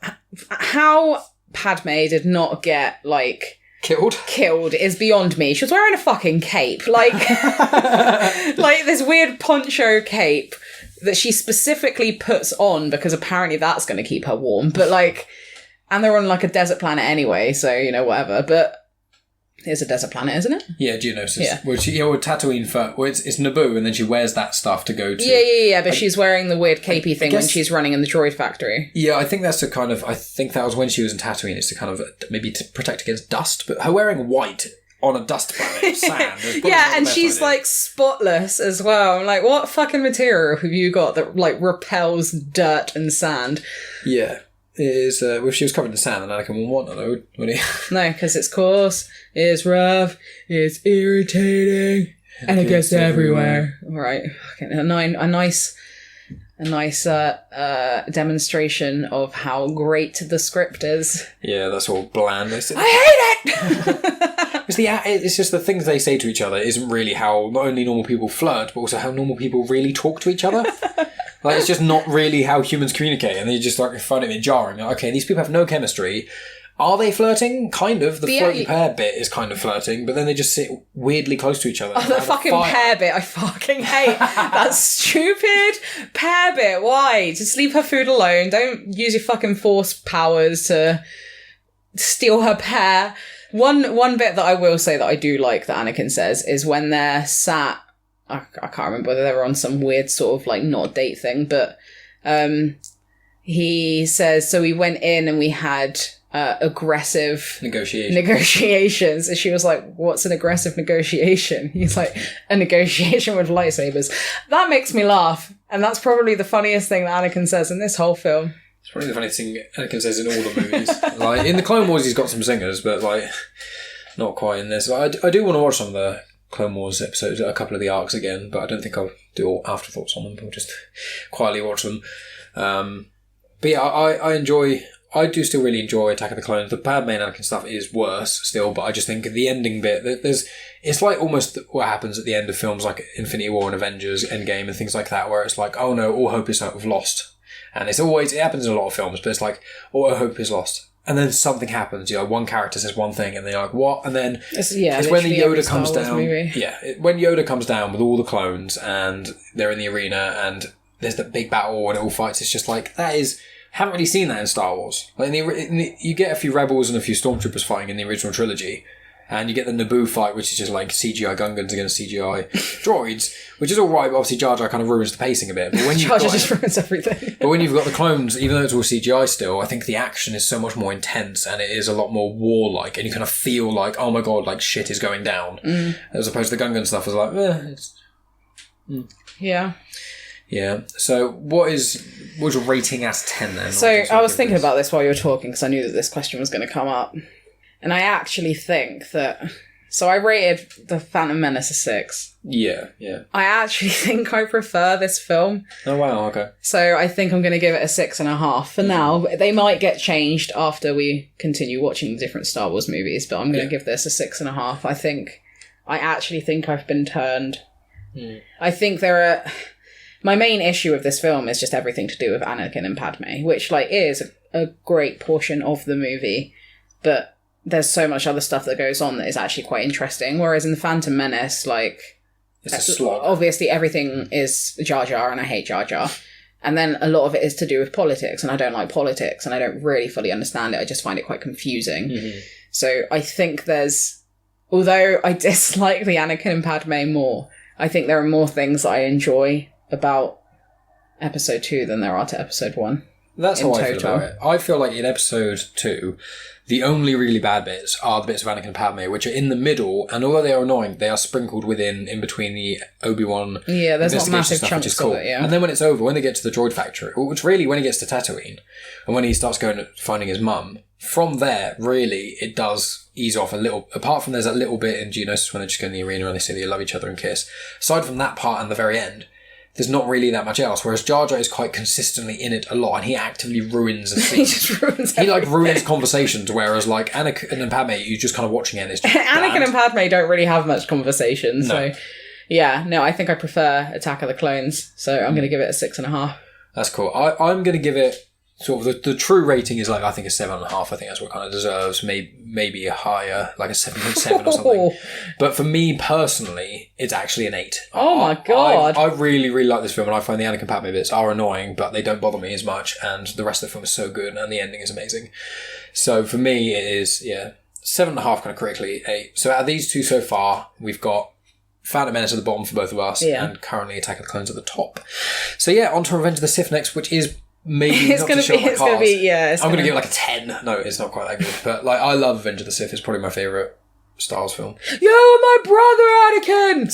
Padme did not get, like, Killed. is beyond me. She was wearing a fucking cape. Like, like this weird poncho cape that she specifically puts on because apparently that's going to keep her warm. But like, and they're on like a desert planet anyway, so, you know, whatever. But it's a desert planet, isn't it? Yeah, Geonosis. Yeah. Well, Tatooine for... Well, it's Naboo, and then she wears that stuff to go to... Yeah, but she's wearing the weird capey thing when she's running in the droid factory. Yeah, I think that's to kind of... I think that was when she was in Tatooine, it's to kind of maybe to protect against dust, but her wearing white on a dust planet, sand... Yeah, and she's, like, spotless as well. I'm like, what fucking material have you got that, like, repels dirt and sand? Yeah. It is, if she was covered in sand, then Anakin wouldn't want her, though, would he? No, because it's coarse, it's rough, it's irritating, and it gets everywhere. Right, a nice demonstration of how great the script is. Yeah, that's all bland. I hate it! It's just the things they say to each other isn't really how not only normal people flirt, but also how normal people really talk to each other. Like, it's just not really how humans communicate, and they just like find it jarring. Like, okay, these people have no chemistry. Are they flirting? Kind of. The floaty pair bit is kind of flirting, but then they just sit weirdly close to each other. Oh, the fucking pair bit, I fucking hate. That stupid pair bit. Why? Just leave her food alone. Don't use your fucking force powers to steal her pair. One bit that I will say that I do like that Anakin says is when they're sat... I can't remember whether they were on some weird sort of like not a date thing, but he says, so we went in and we had aggressive negotiations. And she was like, what's an aggressive negotiation? He's like, a negotiation with lightsabers. That makes me laugh. And that's probably the funniest thing that Anakin says in this whole film. It's probably the funniest thing Anakin says in all the movies. Like, in the Clone Wars, he's got some singers, but like, not quite in this. But I do want to watch some of the Clone Wars episodes, a couple of the arcs again, but I don't think I'll do all afterthoughts on them. I'll just quietly watch them. But yeah, I do still really enjoy Attack of the Clones. The Padme and Anakin stuff is worse still, but I just think the ending bit, it's like almost what happens at the end of films like Infinity War and Avengers, Endgame and things like that, where it's like, oh no, all hope is lost. And it happens in a lot of films, but it's like, all hope is lost. And then something happens, you know, one character says one thing and they're like, what? And then it's when the Yoda comes down. When Yoda comes down with all the clones and they're in the arena and there's the big battle and it all fights, it's just like, haven't really seen that in Star Wars. Like you get a few rebels and a few stormtroopers fighting in the original trilogy, and you get the Naboo fight, which is just like CGI Gungans against CGI droids, which is all right, but obviously Jar Jar kind of ruins the pacing a bit. But when Jar Jar just ruins everything. But when you've got the clones, even though it's all CGI still, I think the action is so much more intense and it is a lot more warlike, and you kind of feel like, oh my god, like shit is going down. As opposed to the Gungan stuff is like, Yeah. Yeah. So what's your rating as 10 then? So I was thinking about this while you were talking because I knew that this question was going to come up. And I actually think that... So I rated The Phantom Menace a 6. Yeah. I actually think I prefer this film. Oh, wow, okay. So I think I'm going to give it a 6.5 for now. They might get changed after we continue watching the different Star Wars movies, but I'm going to give this a 6.5. I actually think I've been turned. I think there are... My main issue with this film is just everything to do with Anakin and Padme, which like is a great portion of the movie, but there's so much other stuff that goes on that is actually quite interesting. Whereas in The Phantom Menace, like, it's a slog. Obviously everything is Jar Jar and I hate Jar Jar. And then a lot of it is to do with politics, and I don't like politics and I don't really fully understand it. I just find it quite confusing. So I think although I dislike the Anakin and Padme more, I think there are more things that I enjoy about episode 2 than there are to episode 1. That's how I feel about it. I feel like in episode 2, the only really bad bits are the bits of Anakin and Padme, which are in the middle, and although they are annoying, they are sprinkled in between the Obi-Wan. Yeah, there's not massive stuff, chunks which is cool. of it, yeah. And then when it's over, when they get to the droid factory, which really, when he gets to Tatooine, and when he starts going and finding his mum, from there, really, it does ease off a little. Apart from there's a little bit in Geonosis when they just go in the arena and they say they love each other and kiss. Aside from that part and the very end, there's not really that much else, whereas Jar Jar is quite consistently in it a lot, and he actively ruins a scene. He just ruins everything. He, like, ruins conversations, whereas, like, Anakin and Padme, you're just kind of watching it, and it's just Anakin and Padme don't really have much conversation, No. so... Yeah, no, I think I prefer Attack of the Clones, so I'm going to give it a 6.5. That's cool. I'm going to give it sort of the true rating is like, I think a 7.5. I think that's what it kind of deserves. Maybe a higher, like a 7.7 or something. But for me personally, it's actually an 8. Oh my God. I really, really like this film, and I find the Anakin Padme bits are annoying, but they don't bother me as much, and the rest of the film is so good, and the ending is amazing. So for me, it is, 7.5 kind of correctly, 8. So out of these two so far, we've got Phantom Menace at the bottom for both of us, and currently Attack of the Clones at the top. So on to Revenge of the Sith next, which is maybe it's not gonna to show be, my it's cards. gonna be, I'm going to give it like a 10. No, it's not quite that good. But like, I love Revenge of the Sith. It's probably my favourite Star Wars film. Yo, my brother Anakin!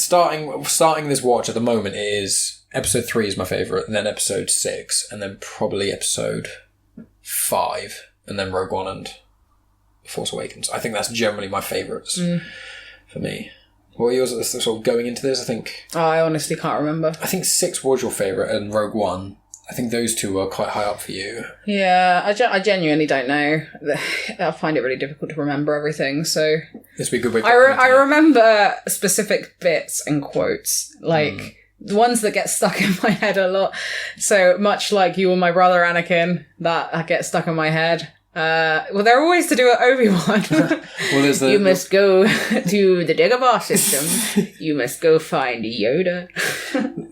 Starting this watch at the moment is episode 3 is my favourite, and then episode 6, and then probably episode 5, and then Rogue One and Force Awakens. I think that's generally my favourites for me. What are yours sort of going into this? I honestly can't remember. I think 6 was your favourite, and Rogue One. I think those two are quite high up for you. Yeah, I genuinely don't know. I find it really difficult to remember everything, so... This would be a good way to I remember specific bits and quotes, like the ones that get stuck in my head a lot. So much like you and my brother Anakin, that gets stuck in my head. Well, they're always to do with Obi-Wan. Well, you must go to the Dagobah system. You must go find Yoda.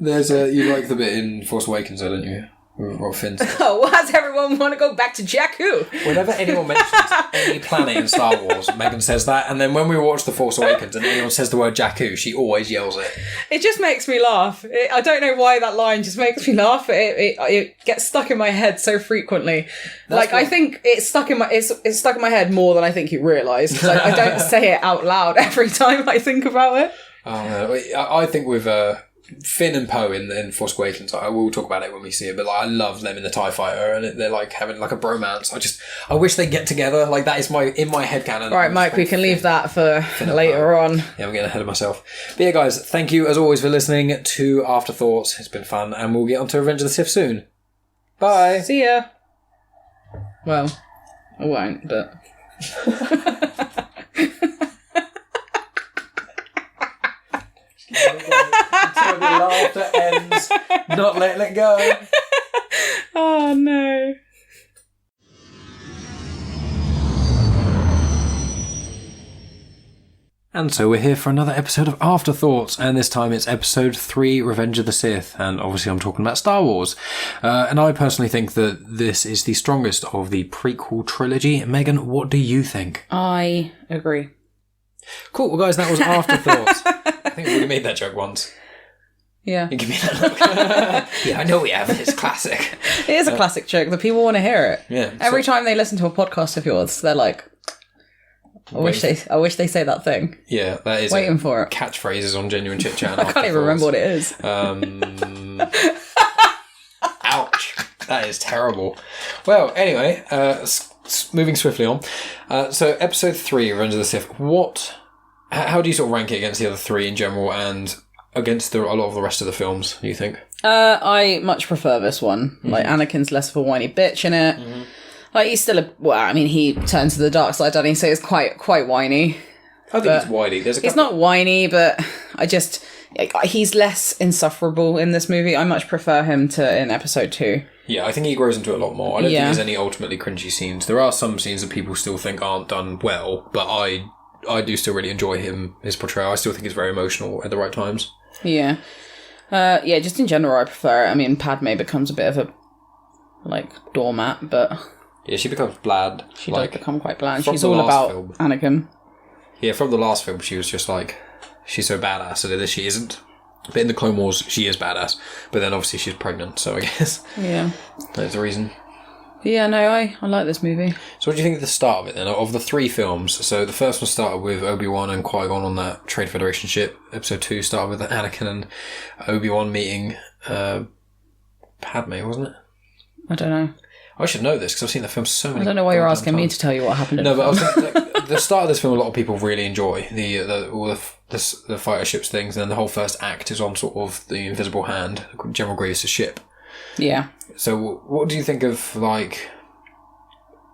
You like the bit in Force Awakens, though, don't you? Or Finn. Oh, why does everyone want to go back to Jakku? Whenever anyone mentions any planet in Star Wars, Megan says that, and then when we watch The Force Awakens and anyone says the word Jakku, she always yells it. It just makes me laugh. I don't know why that line just makes me laugh. It gets stuck in my head so frequently. I think it's stuck in my head more than I think you realise. Like, I don't say it out loud every time I think about it. Oh no, I think with Finn and Poe in Force Awakens, I will talk about it when we see it, but I love them in the TIE Fighter, and they're like having like a bromance. I wish they get together. Like, that is in my headcanon. Right, Mike, we can leave that for later on. Yeah, I'm getting ahead of myself. But yeah, guys, thank you as always for listening to Afterthoughts. It's been fun, and we'll get on to Revenge of the Sith soon. Bye. See ya. Well, I won't, but... Until the laughter ends, not letting it go. Oh no. And so we're here for another episode of Afterthoughts, and this time it's episode 3, Revenge of the Sith, and obviously I'm talking about Star Wars. And I personally think that this is the strongest of the prequel trilogy. Megan, what do you think? I agree. Cool, well guys, that was Afterthoughts. I think we already made that joke once. Yeah. You give me that look. Yeah, I know we have. It's classic. It is a classic joke. The people want to hear it. Yeah. Every time they listen to a podcast of yours, they're like, I wish they say that thing. Yeah, that is waiting for it. Catchphrases on Genuine Chit-Chat. I can't even remember what it is. Ouch. That is terrible. Well, anyway, moving swiftly on. So, episode 3, Revenge of the Sith. How do you sort of rank it against the other 3 in general, and against a lot of the rest of the films, do you think? I much prefer this one. Mm-hmm. Like, Anakin's less of a whiny bitch in it. Mm-hmm. Like, he's still he turns to the dark side, doesn't he? So it's quite whiny. I think he's whiny. He's not whiny, but he's less insufferable in this movie. I much prefer him to in episode 2. Yeah, I think he grows into it a lot more. I don't think there's any ultimately cringy scenes. There are some scenes that people still think aren't done well, but I do still really enjoy his portrayal. I still think it's very emotional at the right times. Yeah. Just in general, I prefer it. I mean, Padme becomes a bit of a, doormat, but... Yeah, she becomes bland. She does become quite bland. She's all about Anakin. Yeah, from the last film, she was just she's so badass, and in this she isn't. But in the Clone Wars, she is badass. But then obviously she's pregnant, so I guess... Yeah. That's the reason. Yeah, no, I like this movie. So what do you think of the start of it then? Of the 3 films, so the first one started with Obi-Wan and Qui-Gon on that Trade Federation ship. Episode 2 started with Anakin and Obi-Wan meeting Padme, wasn't it? I don't know. I should know this because I've seen the film so many times. I don't know why you're asking me to tell you what happened. No, but I was thinking, the start of this film, a lot of people really enjoy all the fighter ships things, and then the whole first act is on sort of the Invisible Hand, General Grievous' ship. Yeah. So, what do you think of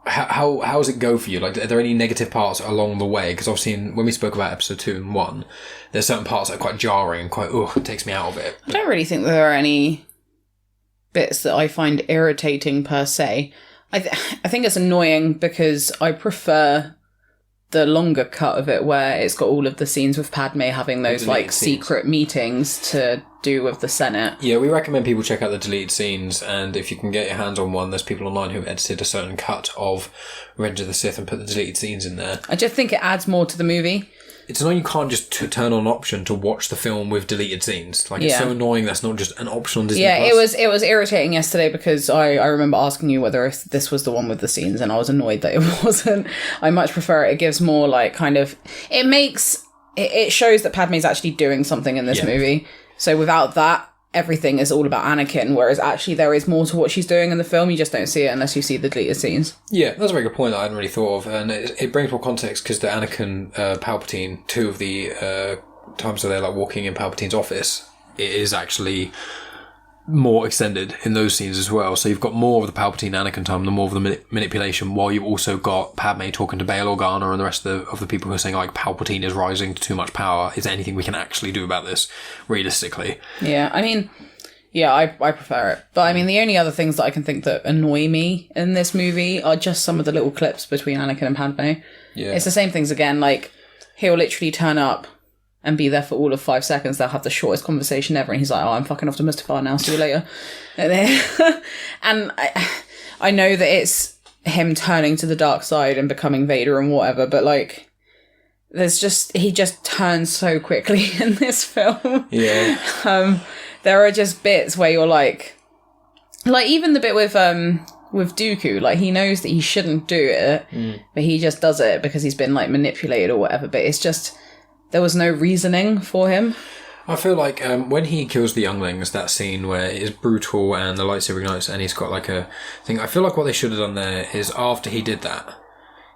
how does it go for you? Are there any negative parts along the way? Because obviously, when we spoke about episode 2 and 1, there's certain parts that are quite jarring and quite it takes me out of it. I don't really think there are any bits that I find irritating per se. I think it's annoying because I prefer the longer cut of it where it's got all of the scenes with Padme having those like secret meetings to do with the Senate. Yeah, we recommend people check out the deleted scenes, and if you can get your hands on one, there's people online who've edited a certain cut of Revenge of the Sith and put the deleted scenes in there. I just think it adds more to the movie. It's annoying you can't just turn on an option to watch the film with deleted scenes. Like, it's so annoying that's not just an option on Disney+. Yeah, it was irritating yesterday because I remember asking you whether if this was the one with the scenes, and I was annoyed that it wasn't. I much prefer it. It gives more, like, kind of... It shows that Padme's actually doing something in this movie. So without that, everything is all about Anakin, whereas actually there is more to what she's doing in the film. You just don't see it unless you see the deleted scenes. Yeah, that's a very good point that I hadn't really thought of, and it brings more context because the Anakin Palpatine, two of the times where they're like walking in Palpatine's office, it is actually more extended in those scenes as well. So you've got more of the Palpatine Anakin time, the more of the manipulation, while you've also got Padme talking to Bail Organa and the rest of the people who are saying like Palpatine is rising to too much power. Is there anything we can actually do about this realistically? Yeah, I mean, yeah, I prefer it. But I mean, the only other things that I can think that annoy me in this movie are just some of the little clips between Anakin and Padme. Yeah. It's the same things again, like he'll literally turn up and be there for all of 5 seconds. They'll have the shortest conversation ever, and he's like, "Oh, I'm fucking off to Mustafar now. See you later." And I know that it's him turning to the dark side and becoming Vader and whatever, but like, he just turns so quickly in this film. Yeah. There are just bits where you're like even the bit with Dooku, like he knows that he shouldn't do it, but he just does it because he's been like manipulated or whatever. But it's just. There was no reasoning for him. I feel like when he kills the younglings, that scene where it is brutal and the lightsaber ignites and he's got like a thing, I feel like what they should have done there is after he did that,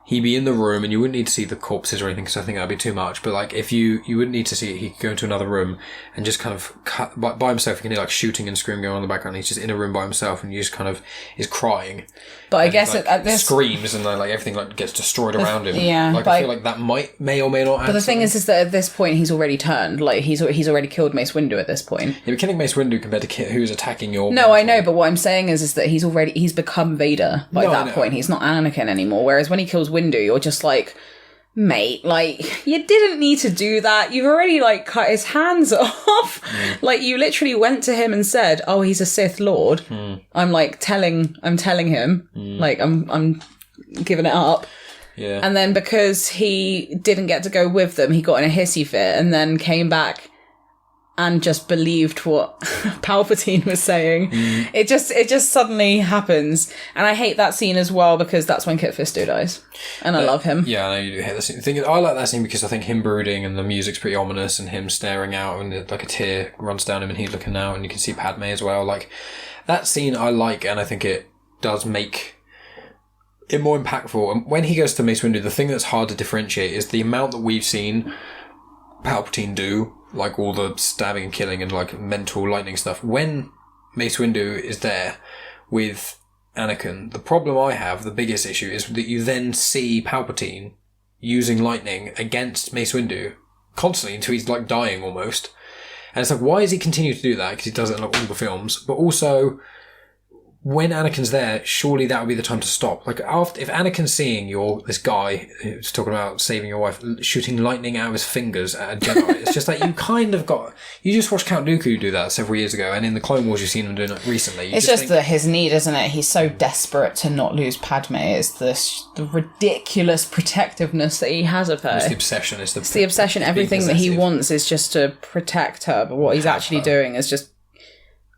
he'd be in the room and you wouldn't need to see the corpses or anything because I think that'd be too much. But like if you wouldn't need to see it, he could go into another room and just kind of cut by himself. You can hear like shooting and screaming going on in the background. He's just in a room by himself and he just kind of is crying. But I guess like, this screams and then like everything like gets destroyed around him. Yeah, like I feel like that may or may not. But the thing is that at this point he's already turned. Like he's already killed Mace Windu at this point. Yeah, but killing Mace Windu compared to who's attacking your. No, I know, but what I'm saying is that he's become Vader by that point. He's not Anakin anymore. Whereas when he kills Windu, you're just like, mate, like you didn't need to do that. You've already like cut his hands off. Like you literally went to him and said, "Oh, he's a Sith Lord." I'm telling him, like I'm giving it up. Yeah. And then because he didn't get to go with them, he got in a hissy fit and then came back and just believed what Palpatine was saying. It just suddenly happens. And I hate that scene as well because that's when Kit Fisto dies. And I love him. Yeah, I know you do hate that scene. The thing is, I like that scene because I think him brooding and the music's pretty ominous and him staring out and like a tear runs down him and he's looking out and you can see Padme as well. Like that scene I like, and I think it does make it more impactful. And when he goes to Mace Windu, the thing that's hard to differentiate is the amount that we've seen Palpatine do, like all the stabbing and killing and like mental lightning stuff. When Mace Windu is there with Anakin, the problem I have, the biggest issue, is that you then see Palpatine using lightning against Mace Windu constantly until he's like dying almost. And it's like, why does he continue to do that? Because he does it in like all the films. But also, when Anakin's there, surely that would be the time to stop. Like, if Anakin's seeing this guy who's talking about saving your wife, shooting lightning out of his fingers at a Jedi, it's just like, you just watched Count Dooku do that several years ago, and in the Clone Wars you've seen him doing it recently. It's just his need, isn't it? He's so desperate to not lose Padme. It's the ridiculous protectiveness that he has of her. It's the obsession. It's the obsession. Everything that he wants is just to protect her, but what he's actually doing is just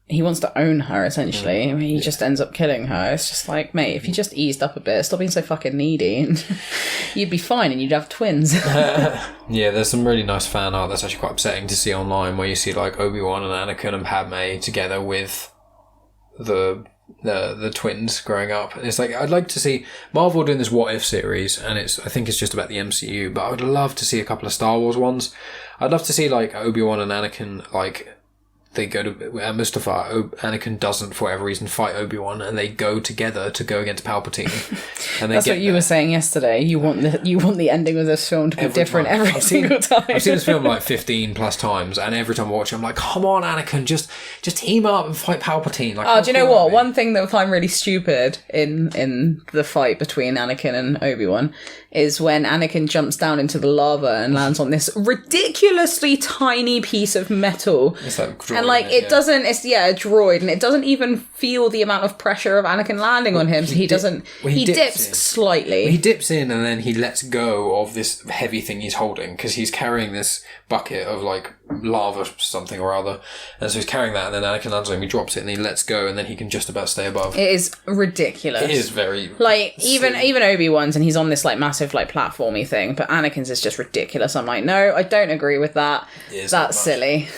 he wants to own her, essentially. I mean, he just ends up killing her. It's just like, mate, if you just eased up a bit, stop being so fucking needy, you'd be fine and you'd have twins. Yeah, there's some really nice fan art that's actually quite upsetting to see online, where you see like Obi-Wan and Anakin and Padme together with the twins growing up. And it's like, I'd like to see Marvel doing this What If series, and I think it's just about the MCU, but I would love to see a couple of Star Wars ones. I'd love to see like Obi-Wan and Anakin like they go to Mustafar. Anakin doesn't, for whatever reason, fight Obi-Wan, and they go together to go against Palpatine. And that's what you were saying yesterday. You want the ending of this film to be different every single time. I've seen this film like 15 plus times, and every time I watch it, I'm like, come on, Anakin, just team up and fight Palpatine. Like, do you know what? One thing that I find really stupid in the fight between Anakin and Obi-Wan is when Anakin jumps down into the lava and lands on this ridiculously tiny piece of metal. It's like droid, and like it doesn't, it's a droid, and it doesn't even feel the amount of pressure of Anakin landing on him. So he dips slightly. He dips in and then he lets go of this heavy thing he's holding, because he's carrying this bucket of like lava something or other, and so he's carrying that, and then Anakin lands on him, he drops it, and he lets go, and then he can just about stay above. It is ridiculous. It is very like even Obi-Wan's, and he's on this like massive like platformy thing, but Anakin's is just ridiculous. I'm like, no, I don't agree with that. That's silly.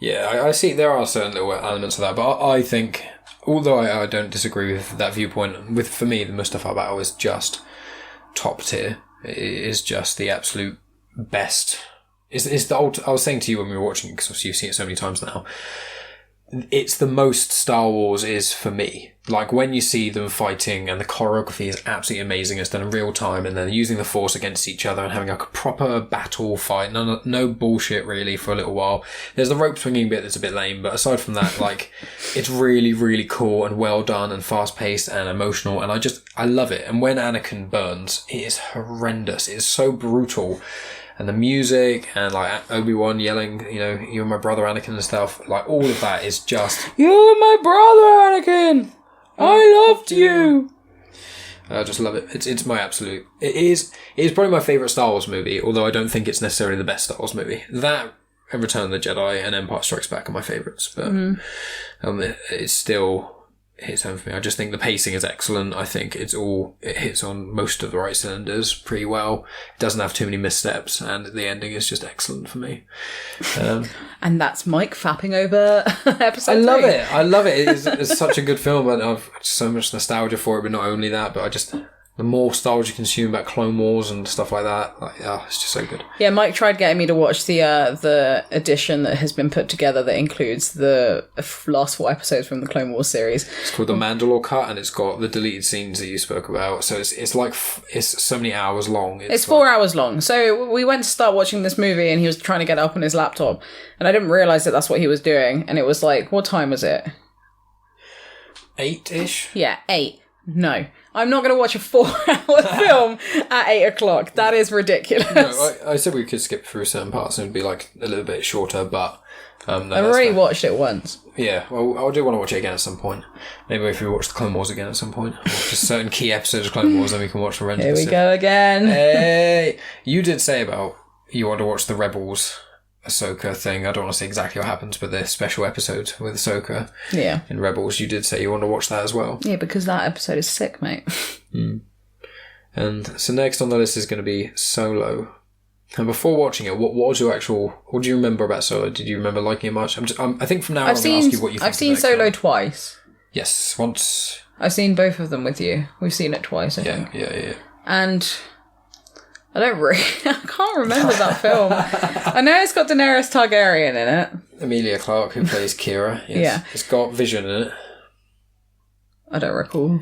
Yeah, I see there are certain little elements of that, but I think, although I don't disagree with that viewpoint, for me the Mustafar battle is just top tier. It is just the absolute best. It's the old. I was saying to you when we were watching it, because obviously you've seen it so many times now. It's the most Star Wars is for me. Like when you see them fighting, and the choreography is absolutely amazing. It's done in real time, and they're using the Force against each other and having like a proper battle fight. No bullshit really for a little while. There's the rope swinging bit that's a bit lame, but aside from that, like it's really, really cool and well done and fast paced and emotional. And I love it. And when Anakin burns, it is horrendous. It is so brutal. And the music, and like Obi-Wan yelling, you're my brother Anakin and stuff, like all of that is just, you're my brother Anakin! I loved you! I just love it. It's my absolute, it is probably my favourite Star Wars movie, although I don't think it's necessarily the best Star Wars movie. That and Return of the Jedi and Empire Strikes Back are my favourites, but it's still hits home for me. I just think the pacing is excellent. I think it hits on most of the right cylinders pretty well. It doesn't have too many missteps, and the ending is just excellent for me. And that's Mike fapping over episode 3. I love it. It's such a good film, and I've so much nostalgia for it, but not only that, but the more Star Wars you consume about Clone Wars and stuff like that, it's just so good. Yeah, Mike tried getting me to watch the edition that has been put together that includes the last 4 episodes from the Clone Wars series. It's called the Mandalore Cut, and it's got the deleted scenes that you spoke about. So it's like it's so many hours long. It's 4 hours long. So we went to start watching this movie, and he was trying to get it up on his laptop, and I didn't realise that that's what he was doing. And it was like, what time was it? 8-ish? Yeah, 8. No. I'm not going to watch a 4-hour film at 8 o'clock. That is ridiculous. No, I said we could skip through certain parts and it'd be like a little bit shorter, but no, I've already watched it once. Yeah, well, I do want to watch it again at some point. Maybe if we watch the Clone Wars again at some point. Just certain key episodes of Clone Wars, then we can watch Revenge of the Sith. Here we go again. Hey! You did say about you want to watch the Rebels Ahsoka thing. I don't want to say exactly what happens, but the special episode with Ahsoka in Rebels, you did say you want to watch that as well. Yeah, because that episode is sick, mate. And so next on the list is going to be Solo. And before watching it, what do you remember about Solo? Did you remember liking it much? I think from now on I'm going to ask you what you think. I've seen Solo twice. Yes, once. I've seen both of them with you. We've seen it twice, I think. Yeah. And I can't remember that film. I know it's got Daenerys Targaryen in it. Emilia Clarke, who plays Kira. Yes. Yeah. It's got Vision in it. I don't recall.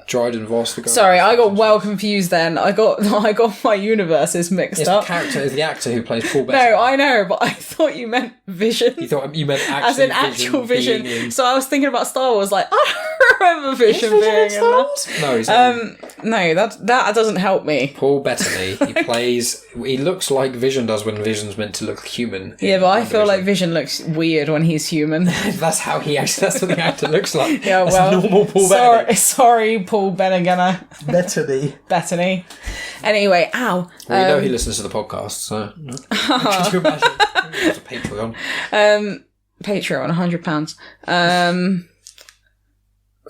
Dryden Voss. Sorry, I got well confused then. I got my universes mixed up. It's the actor who plays Paul Bettany. No, I know, but I thought you meant Vision. You thought you meant as in actual Vision. So I was thinking about Star Wars, like I don't remember Vision being in that. No, he's no, that doesn't help me. Paul Bettany. He looks like Vision does when Vision's meant to look human. Yeah, but I feel like Vision looks weird when he's human. That's what the actor looks like. Yeah, that's normal Paul Bettany. Sorry, Paul Benagana. Bettany. Anyway, ow. Well, you know he listens to the podcast, so... Could you imagine? It's a Patreon. Patreon, £100.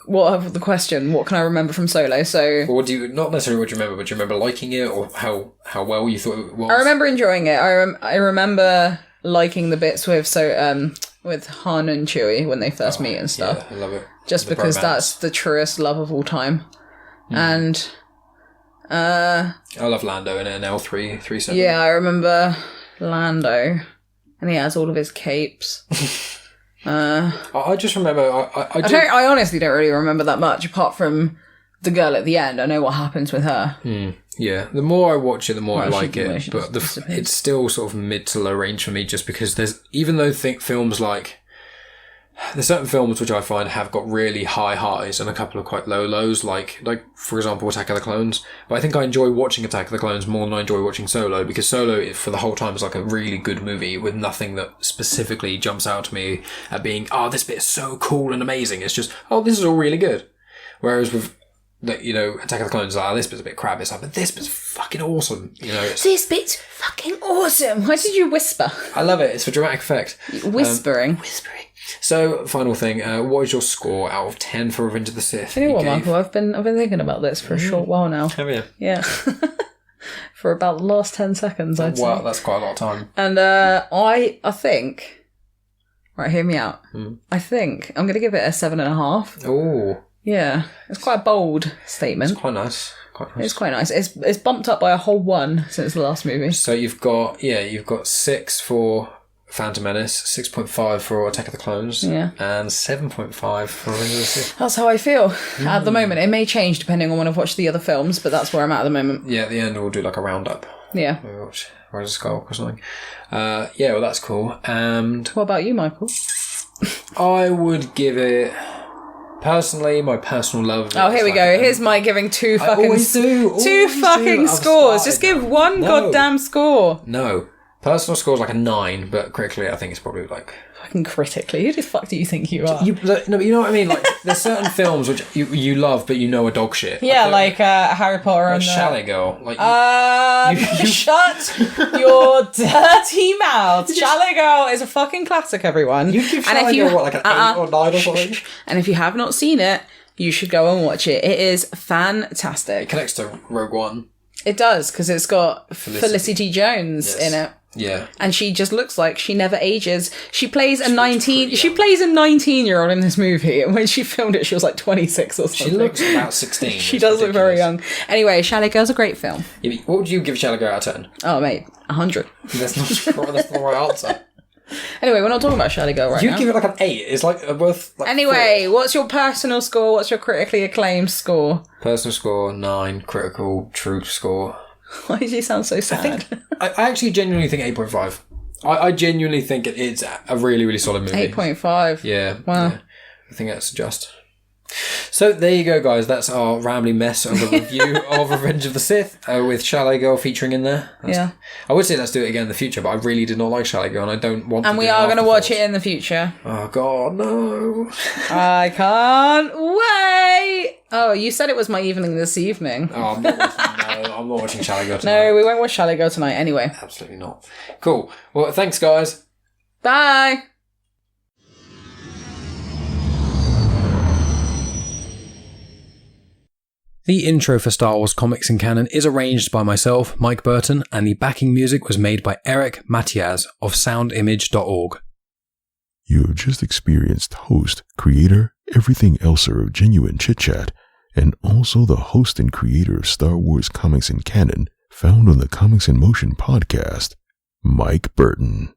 What the question? What can I remember from Solo? So, or do you not necessarily what you remember, but do you remember liking it, or how well you thought it was? I remember enjoying it. I remember liking the bits with Han and Chewie when they first meet and stuff. Yeah, I love it. Just because that's the truest love of all time. And I love Lando in an L337. Yeah, I remember Lando, and he has all of his capes. I just remember... I honestly don't really remember that much, apart from the girl at the end. I know what happens with her. Yeah, the more I watch it, the more I like it. she But just disappeared. it's still sort of mid to low range for me, just because even though films like... There's certain films which I find have got really high highs and a couple of quite low lows, like for example, Attack of the Clones. But I think I enjoy watching Attack of the Clones more than I enjoy watching Solo, because Solo, for the whole time, is like a really good movie with nothing that specifically jumps out to me at being, this bit is so cool and amazing. It's just, this is all really good. Whereas with Attack of the Clones, this bit's a bit crap. It's like, but this bit's fucking awesome. This bit's fucking awesome. Why did you whisper? I love it. It's for dramatic effect. Whispering. So, final thing. What is your score out of 10 for Revenge of the Sith? You know what, Michael? I've been thinking about this for a short while now. Have you? Yeah. For about the last 10 seconds, I'd say. Wow, that's quite a lot of time. And I think... Right, hear me out. I think I'm going to give it a 7.5. Oh. Yeah. It's quite a bold statement. It's quite nice. It's quite nice. It's bumped up by a whole 1 since the last movie. So you've got 6 for Phantom Menace, 6.5 for Attack of the Clones, and 7.5 for Revenge of the Sith. That's how I feel at the moment. It may change depending on when I've watched the other films, but that's where I'm at the moment. Yeah, at the end we'll do like a roundup. Yeah. We'll watch Rise of Skywalker or something. Well, that's cool. And what about you, Michael? I would give it... Personally, my personal love. Oh, here we go. Here's Mike giving two fucking scores. Just give one goddamn score. No. Personal score is like a 9, but critically, I think it's probably like... Fucking critically? Who the fuck do you think you are? No, but you know what I mean? Like, there's certain films which you love, but you know are dog shit. Yeah, like Harry Potter and... Chalet Girl. Like, shut your dirty mouth. Chalet Girl is a fucking classic, everyone. You give Chalet Girl, like, an 8 or 9 or something? And if you have not seen it, you should go and watch it. It is fantastic. It connects to Rogue One. It does, because it's got Felicity Jones in it. Yeah. And she just looks like she never ages. She plays a 19-year-old in this movie, and when she filmed it, she was like 26 or something. She looks about 16. She does look very young. Anyway, Chalet Girl's a great film. Yeah, what would you give Chalet Girl out of 10? Oh, mate, 100. That's not the right answer. Anyway, we're not talking about Chalet Girl right now. You give it like an 8. It's like worth like Anyway, 4. What's your personal score? What's your critically acclaimed score? Personal score, 9. Critical, true score. Why do you sound so sad? I actually genuinely think 8.5. I genuinely think it's a really, really solid movie. 8.5. Yeah. Wow. Yeah. I think that's just. So there you go, guys. That's our rambling mess of a review of Revenge of the Sith with Chalet Girl featuring in there. I would say let's do it again in the future, but I really did not like Chalet Girl, and I don't want to. And we are going to watch it in the future. Oh God, no! I can't wait. Oh, you said it was my evening this evening. Oh, I'm not watching Chalet Girl tonight. No, we won't watch Chalet Girl tonight anyway. Absolutely not. Cool. Well, thanks, guys. Bye. The intro for Star Wars Comics in Canon is arranged by myself, Mike Burton, and the backing music was made by Eric Matias of soundimage.org. You have just experienced host, creator, everything elser of Genuine Chit-Chat, and also the host and creator of Star Wars Comics in Canon, found on the Comics in Motion podcast, Mike Burton.